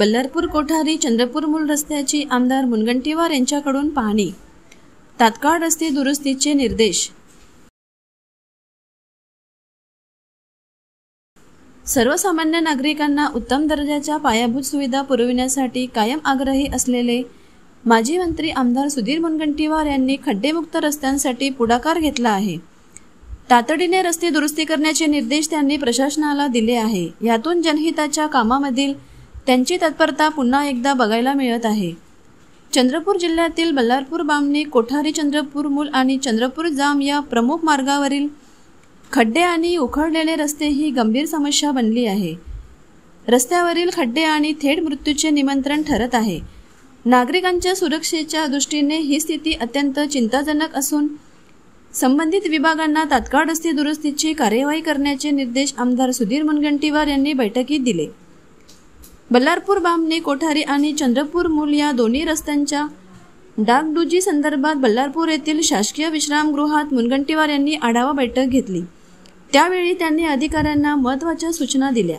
बल्लारपूर कोठारी चंद्रपूर मूल रस्त्याची आमदार मुनगंटीवार यांच्याकडून पाहणी। तात्काळ रस्ते दुरुस्तीचे निर्देश। सर्वसामान्य नागरिकांना उत्तम दर्जाच्या पायाभूत सुविधा पुरविण्यासाठी कायम आग्रही असलेले माजी मंत्री आमदार सुधीर मुनगंटीवार यांनी खड्डेमुक्त रस्त्यांसाठी पुढाकार घेतला आहे। तातडीने रस्ते दुरुस्ती करण्याचे निर्देश त्यांनी प्रशासनाला दिले आहे। यातून जनहिताच्या कामामधील त्यांची तत्परता पुन्हा एकदा बघायला मिळत आहे। चंद्रपूर जिल्ह्यातील बल्लारपूर बामणी कोठारी चंद्रपूर मूल आणि चंद्रपूर जाम या प्रमुख मार्गावरील खड्डे आणि उखडलेले रस्ते ही गंभीर समस्या बनली आहे। रस्त्यावरील खड्डे आणि थेट मृत्यूचे निमंत्रण ठरत आहे। नागरिकांच्या सुरक्षेच्या दृष्टीने ही स्थिती अत्यंत चिंताजनक असून संबंधित विभागांना तात्काळ रस्ते दुरुस्तीची कार्यवाही करण्याचे निर्देश आमदार सुधीर मुनगंटीवार यांनी बैठकीत दिले। बल्लारपूर बामणी कोठारी आणि चंद्रपूर मूल या दोन्ही रस्त्यांच्या डागडुजी संदर्भात बल्लारपूर येथील शासकीय विश्रामगृहात मुनगंटीवार यांनी आढावा बैठक घेतली। त्यावेळी त्यांनी अधिकाऱ्यांना महत्त्वाच्या सूचना दिल्या।